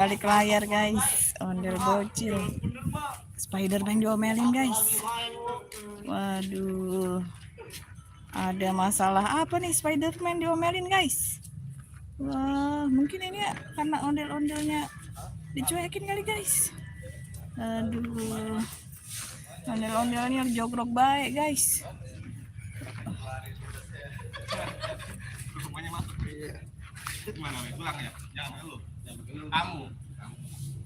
Balik layar guys, ondel bocil. Spiderman diomelin guys. Waduh, ada masalah apa nih Spiderman diomelin guys? Wah, mungkin ini ya, karena ondel-ondelnya dicuekin kali guys. Aduh, ondel-ondelnya jogrok baik guys. Gimana nih? Pulang ya? Jangan lu.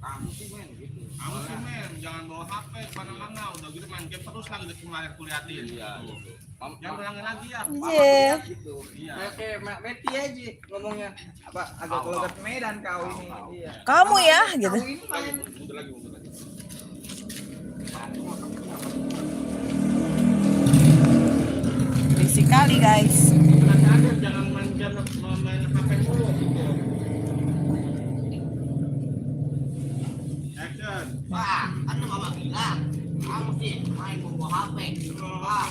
Kamu sih men gitu. Kamu sih men, jangan bawa HP kemana-mana. Udah gitu main game terus lagi di kuliahin. Iya. Jangan ulangin lagi ya. Iya. Gitu. Iya. Oke, Meti aja ngomongnya. Apa agak keluar Medan kau ini. Iya. Kamu ya gitu. Kau ini main. Mundur lagi. Berisik kali guys. Jangan main HP mulu gitu. Action. Wah, kan lu mama bilang. Kamu sih main bawa HP. Wah.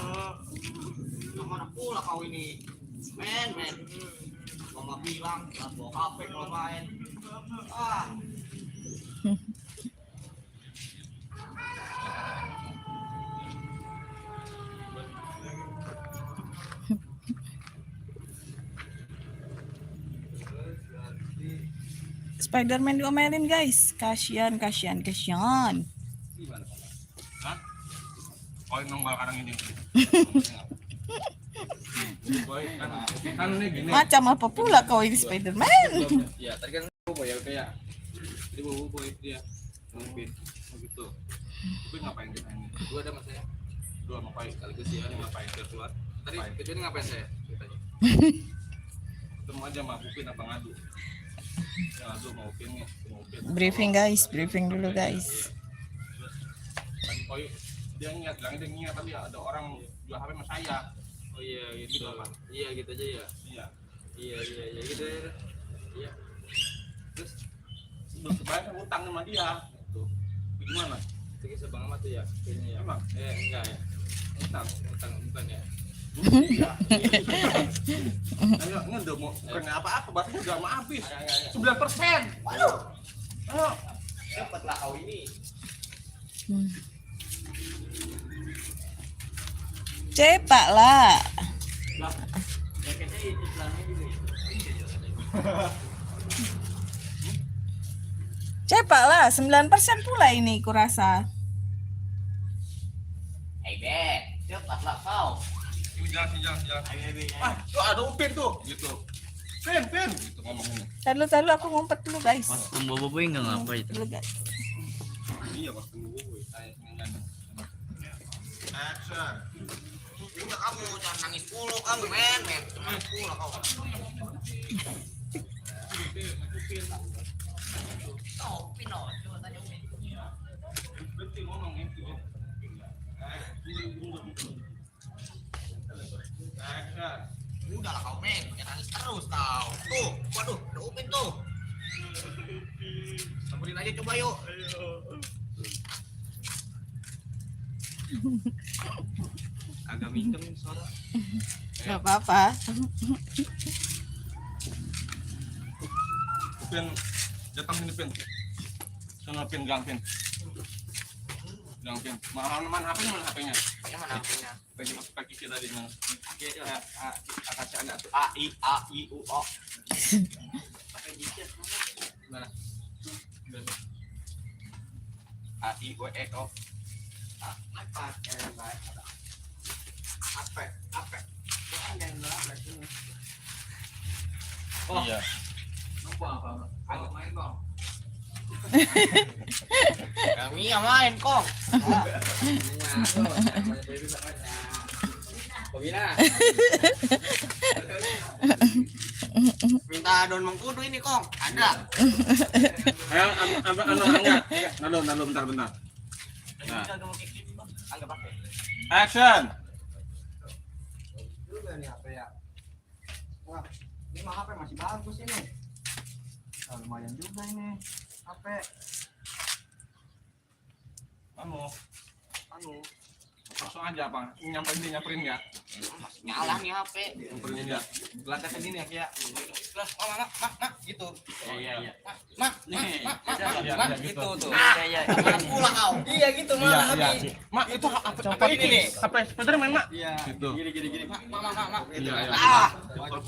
Kemana pula kau ini? Men. Mama bilang jangan bawa HP kalau main. Ah. Spiderman diomelin guys. Kasian. Hah? Oh, nongol kadang ini. Kan ini gini. Macam apa pula kau ini Spiderman? Iya, tadi kan boy ya kayak. Jadi boy dia. Mungkin begitu. Tapi ngapain kita ini? Dua ada mas saya. Dua ngapain sekaligus ya, ini ngapain keluar. Tadi itu ini ngapain saya? Ceritanya. Ketemu aja sama Upin apa ngadu. Ngadu mau Upin nih, mau Upin. Briefing dulu guys. Tadi Koi dia ingat tapi ada orang jual HP sama saya. Oh iya Gitu apa? Iya gitu aja ya. Iya. Iya gitu ya. Iya. Terus belum kebayang kan utang sama dia. Tuh. Gimana? Itu kisah Bang Ahmad tuh ya. Kayaknya ya. Emang? Enggak ya. Utang. Utang bukan ya. Iya. Ayo ngedok mau bukan apa-apa, baterainya udah mau habis. 9%. Waduh. Ayo. Dapatlah kau ini. Cepak lah. Jaketnya itu celana juga ya. Cepak lah, 9% pula ini kurasa. Hei Beb, cepatlah kau. Ini jalan. Ah, tuh ada Upin tuh, gitu. Pin, gitu ngomongnya. Taruh aku ngumpet dulu guys. Membawa boy enggak ngapa itu. Dulu guys. Iya, pas tunggu gue tanya dengan. Action. Udah kamu jangan nangis mulu kamu men. Nangis mulu kau. Pino, coba tanya Upin. Berhenti ngomong itu. Action. Udahlah kau men, jangan nangis terus kau. Tuh, waduh, ada Upin tuh. Samperin aja coba yuk. Agak mingkem nih suara. Gak apa-apa. Upin, datang sini Pin. Sana Pin, gang Pin. Mana HP-nya? Yang mana HP-nya? Pakai kita tadi mana? Akasih anak tuh A I U O. Pakai digit Mana? A I U E O. Apa? Oh Iya. nampak apa? Agak main kong. Kami yang main kong. Bagaimana? Minta daun mengkudu ini kong. Ada. Ayo, bentar. Nah. Anggap pakai. Action. Juga nih HP ya. Wah, ini mah HP masih bagus ini. Nah, lumayan juga ini HP. Anu. langsung aja apa? Nyamperin ya. Nyala nih HP. Nyamperin ya. Belakang sini ya kayak. Lah, mak, gitu. Iya. Mak, gitu tuh. Iya. Pula kau. Iya gitu mah. Iya. Mak, itu apa ini nih? Apa Spiderman, Mak? Iya. Gitu. Gini. Mak. Iya.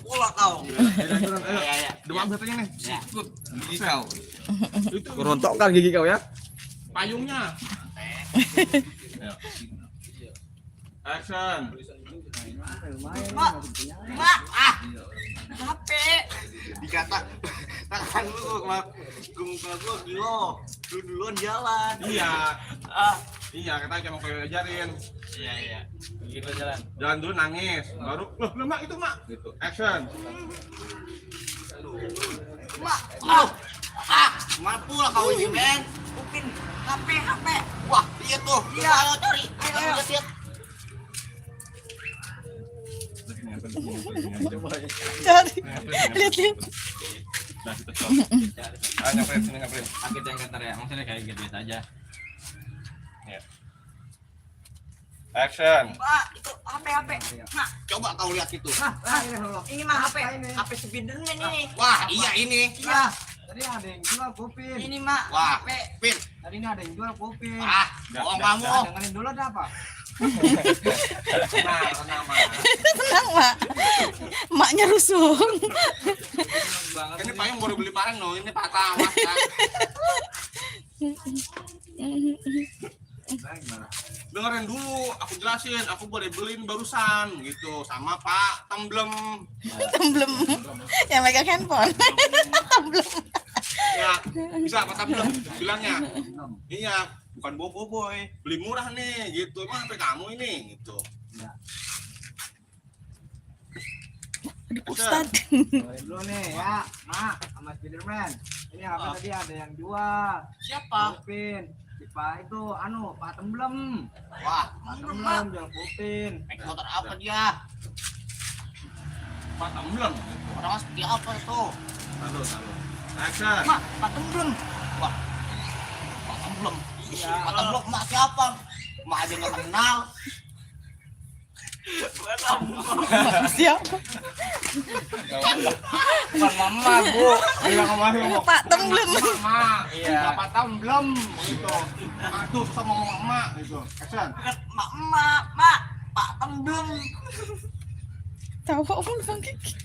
Pula kau. Iya. Demam katanya nih. Ya. Ikut gigi kau. Itu Kerontokkan gigi kau ya. payungnya. Action. Mak. HP. Dikata tangan lu ke muka gua gilo. Duluan jalan. Iya. Iya, kita cuma kayak ajarin. Iya. Gitu jalan. Jalan dulu nangis, baru loh, Mak itu, Mak. Gitu. Action. Mak. Mampu lah kau ini, men. Upin HP. Wah, iya tuh. Iya, ayo cari. Ayo lihat. Cari. Lihat. Nah, kita stop. Nyamperin. Sakit yang kata ya, maksudnya kayak gitu aja. Ya. Action. Pak, itu HP. Mak, coba kau lihat itu. Ini mah HP Spiderman ini. Wah, iya ini. Iya. Tadi ada yang jual Popin. Ini mah Wah, HP. Pin. Tadi ini ada yang jual Popin. Bohong kamu. Dengerin dulu ada apa? Tenang, Mak. Tenang, Mak. Maknya rusuh. Ini payung baru beli barang loh, ini patah awas kan. Dengerin dulu, aku jelasin, aku boleh beliin barusan gitu sama Pak Temblem. Temblem. Yang megang handphone. Temblem. Ya, bisa Pak Temblem bilangnya. Iya, bukan boy. Beli murah nih gitu. Emang HP kamu ini gitu. Ustad. Dengerin dulu nih ya, Mak, sama Spiderman. Ini HP tadi ada yang jual. Siapa? Popin. Pak itu Pak Temblem. Wah, Pak Temblem jual Popin. naik motor apa dia? Pak Temblem. Orang seperti apa itu? Taruh. Action. Mak, Pak Temblem. Wah, Pak Temblem. Iya, Pak Temblem, Mak siapa? Mak aja nggak kenal. Siapa? Bukan mama, Bu. Ayo kemarin Pak Temblem. Mama. Iya. Pak Temblem gitu. Aduh, sama mama gitu. Action. Mak, Pak Temblem. Tahu om Bang Kiki.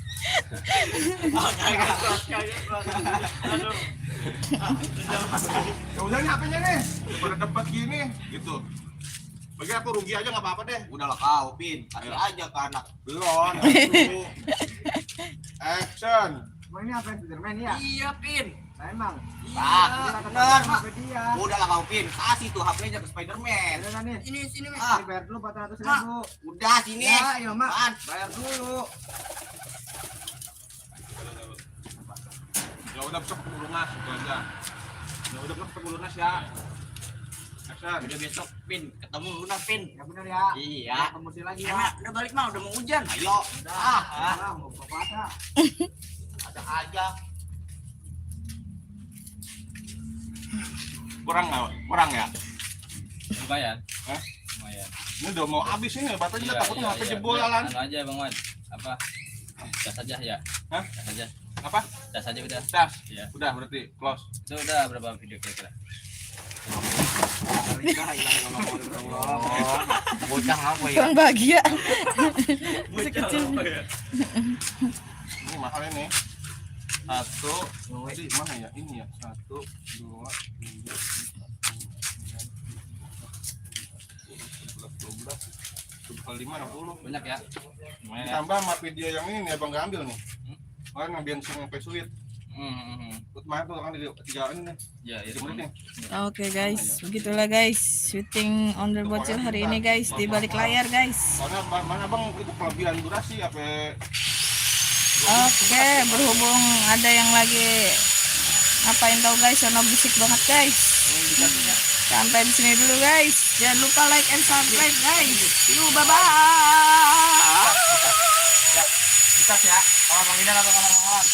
Ya udah nih HP-nya nih. Pada debat gini gitu. Bagi aku rugi aja nggak apa-apa deh. Udahlah kau, Pin. Kasih aja ke anak. Belum. Dulu. Action. Emang ini HP Spiderman ya? Iya, Pin. Nah emang. Benar, Mak. HP dia. Udahlah kau, Pin. Kasih tuh HP-nya ke Spiderman. Udah kan nih. Sini, Mak. Ini bayar dulu 400.000. Udah, sini. Ya, iya Mak. Apaan? Bayar dulu. Ya udah besok ketemu lunas itu aja. Ya udah besok ketemu lunas ya. Action. Udah besok, Pin. Ketemu lunas, Pin. Ya benar ya. Iya. Ketemu sini lagi ya. Mak, udah balik, Mak. Udah mau hujan. Ayo. Udah, mau buka puasa. Ada aja. Kurang ya? Lumayan. Hah? Lumayan. Ini udah mau habis ini baterainya takutnya HP jebol Biar jalan. anu aja Bang Wan. Apa? Gas aja ya. Hah? Gas aja. Apa? Gas aja udah. Das. Iya. Udah berarti close. Itu udah berapa video kira-kira? Bocah apa ya? Kurang bahagia. Sekecil. Ini mahal ini. Satu, tadi mana ya? Ini ya. 1, 2, 3, 4, 5, 60. Banyak ya? Lumayan ya. Ditambah sama video yang ini abang gak ambil nih. Kan yang bensin yang pesuit. Ikut main tuh kan di 3 ini nih. Ya, ya. 3 menit nih. Oke guys, begitulah guys syuting Onder Bocil hari ini guys di balik layar guys. Soalnya mana bang itu kelebihan durasi apa? Oke, berhubung ada yang lagi ngapain tahu guys, sono berisik banget guys. Sampai di sini dulu guys. Jangan lupa like and subscribe guys. Bye bye. Kita ya. Kalau Bang Idan atau kawan-kawan.